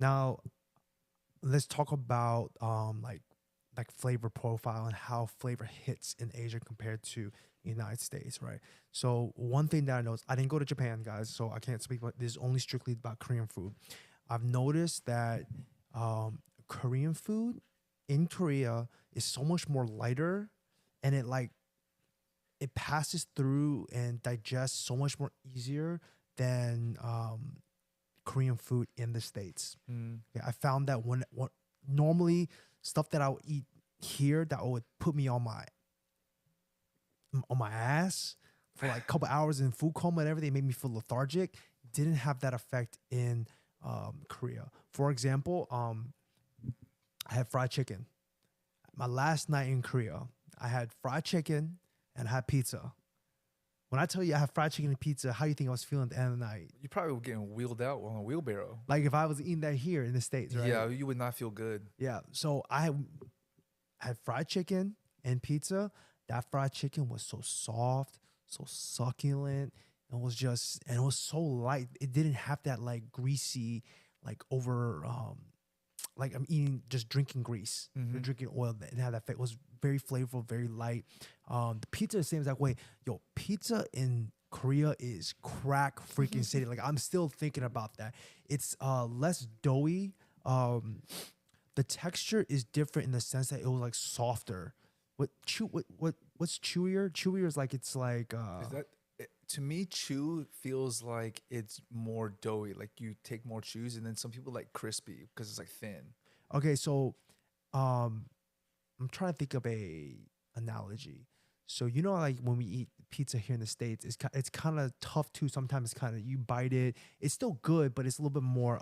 Now let's talk about like flavor profile and how flavor hits in Asia compared to United States, right? So one thing that I know is I didn't go to Japan, guys, so I can't speak about this. Is only strictly about Korean food. I've noticed that um, Korean food in Korea is so much more lighter, and it passes through and digests so much more easier than Korean food in the States. Mm. Yeah, I found that when normally stuff that I would eat here that would put me on my ass for like a couple hours in food coma and everything, made me feel lethargic. Didn't have that effect in Korea. For example, I had fried chicken. My last night in Korea, I had fried chicken and I had pizza. When I tell you I had fried chicken and pizza, how do you think I was feeling at the end of the night? You probably were getting wheeled out on a wheelbarrow. Like if I was eating that here in the States, right? Yeah, you would not feel good. Yeah. So had fried chicken and pizza. That fried chicken was so soft, so succulent. And it was so light. It didn't have that like greasy, like over like I'm eating just drinking grease. Mm-hmm. Drinking oil that didn't have that fat. It was very flavorful, very light. The pizza the same exact way. Yo, pizza in Korea is crack freaking city. Like I'm still thinking about that. It's less doughy. The texture is different in the sense that it was like softer. What's chewier? Chewier is like it's like Is that to me? Chew feels like it's more doughy. Like you take more chews, and then some people like crispy because it's like thin. okay. So um, I'm trying to think of a analogy. So you know, like when we eat pizza here in the States, it's kind of tough too. Sometimes it's kind of you bite it. It's still good, but it's a little bit more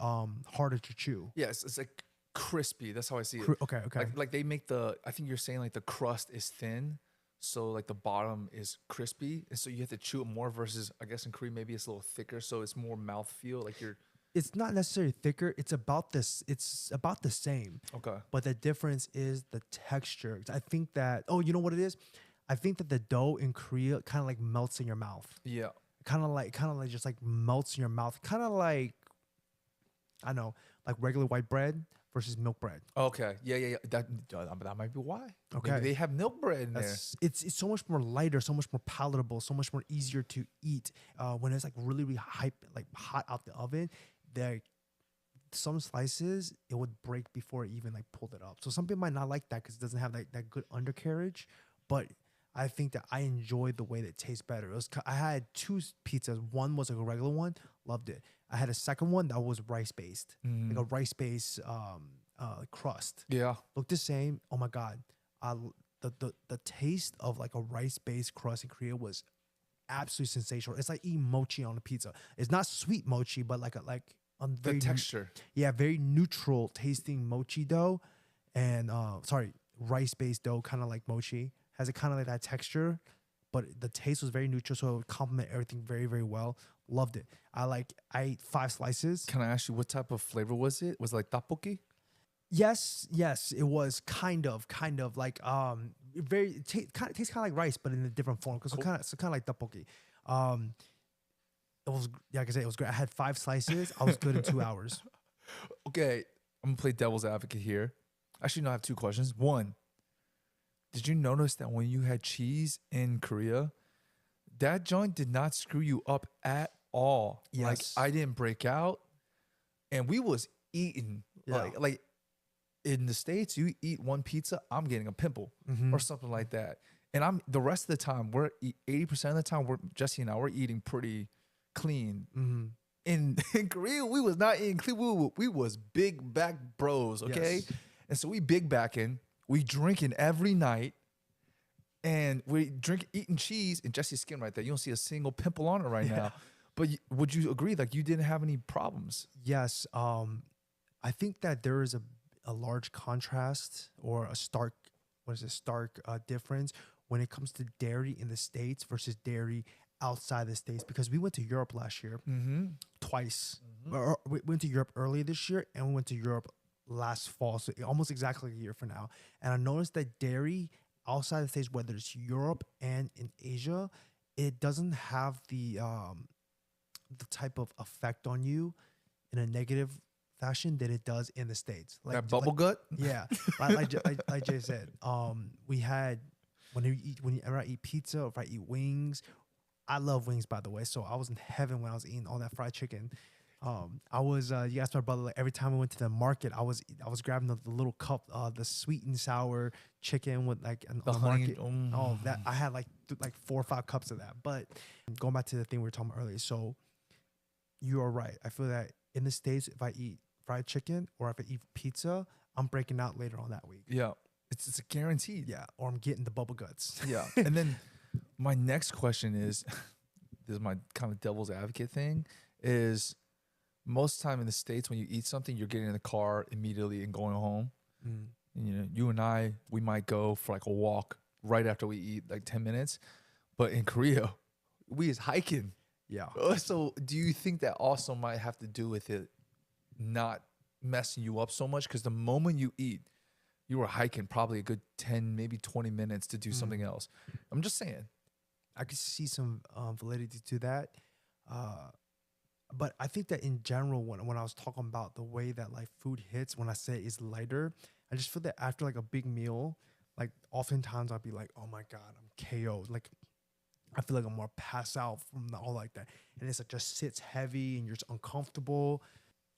harder to chew. Yes, it's like crispy. That's how I see it. Okay, okay. Like they make the. I think you're saying like the crust is thin, so like the bottom is crispy, and so you have to chew it more. Versus I guess in Korea maybe it's a little thicker, so it's more mouth feel. Like you're It's not necessarily thicker. It's about this. It's about the same. okay. But the difference is the texture. I think that, oh, you know what it is? I think that the dough in Korea kind of like melts in your mouth. Yeah. Kind of like just like melts in your mouth. Kind of like, I don't know, like regular white bread versus milk bread. Okay. Yeah. That might be why. Okay. Maybe they have milk bread in there. It's so much more lighter, so much more palatable, so much more easier to eat. When it's like really, really like hot out the oven, there some slices it would break before it even like pulled it up. So some people might not like that because it doesn't have that good undercarriage. But I think that I enjoyed the way that it tastes better. I had two pizzas. One was like a regular one, loved it. I had a second one that was rice based, like a rice based crust. Yeah. Looked the same. Oh my god, the taste of like a rice based crust in Korea was absolutely sensational. It's like eating mochi on a pizza. It's not sweet mochi, but like on The very texture. yeah, very neutral tasting mochi dough, and sorry, rice based dough, kind of like mochi, has a kind of like that texture, but the taste was very neutral, so it would complement everything very very well. Loved it. I ate 5 slices. Can I ask you what type of flavor was it? Was it like tteokbokki? Yes, it was kind of like very kind of tastes kind of like rice, but in a different form. Because Cool. so kind of like tteokbokki. It was like I said, it was great. I had 5 slices. I was good in 2 hours. Okay, I'm gonna play devil's advocate here. Actually, no, I have 2 questions. One, did you notice that when you had cheese in Korea, that joint did not screw you up at all? Like Yes. I didn't break out, and we was eating Yeah. like in the States, you eat one pizza, I'm getting a pimple Mhm. or something like that. And I'm the rest of the time, 80% of the time, Jesse and I, we're eating pretty clean. Mhm. In Korea, we was not eating clean. We was big back bros, okay? Yes. And so we big backing, we drinking every night, and we eating cheese and Jesse's skin right there. You don't see a single pimple on it right Yeah. now. But would you agree, like you didn't have any problems? Yes. I think that there is a large contrast or a stark difference when it comes to dairy in the States versus dairy outside the States, because we went to Europe last year Mm-hmm. twice. We went to Europe earlier this year and we went to Europe last fall, so almost exactly a year from now. And I noticed that dairy outside the States, whether it's Europe and in Asia, it doesn't have the type of effect on you in a negative fashion than it does in the States. That bubble gut. Yeah, like Jay said, we had whenever I eat pizza or if I eat wings, I love wings by the way. So I was in heaven when I was eating all that fried chicken. I was you asked my brother like every time we went to the market, I was grabbing the little cup, the sweet and sour chicken with like on The the honey. market. Oh, that I had like 4 or 5 cups of that. But going back to the thing we were talking about earlier, so you are right. I feel that in the States, if I eat fried chicken or if I eat pizza, I'm breaking out later on that week. Yeah, it's a guaranteed. Yeah, or I'm getting the bubble guts. Yeah. And then my next question is, this is my kind of devil's advocate thing, is most of the time in the States when you eat something, you're getting in the car immediately and going home. Mm. And, you know, you and I, we might go for like a walk right after we eat, like 10 minutes. But in Korea, we is hiking. Yeah. So do you think that also might have to do with it not messing you up so much? Because the moment you eat, you were hiking probably a good 10, maybe 20 minutes to do something else. I'm just saying. I could see some validity to that. But I think that in general, when I was talking about the way that like food hits, when I say it's lighter, I just feel that after like a big meal, like oftentimes I'll be like, oh my God, I'm KO'd. Like I feel like I'm more pass out from all like that. And it's like just sits heavy and you're just uncomfortable,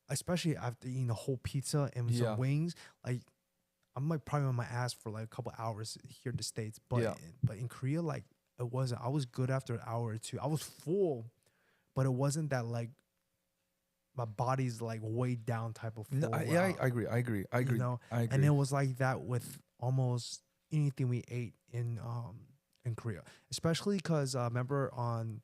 especially after eating a whole pizza and Yeah. some wings. Like I'm like probably on my ass for like a couple hours here in the States. But Yeah. but in Korea, like it wasn't. I was good after an hour or two. I was full, but it wasn't that like my body's like weighed down type of full. No, I agree. I agree. I agree. You know, I agree. and it was like that with almost anything we ate in Korea, especially because remember on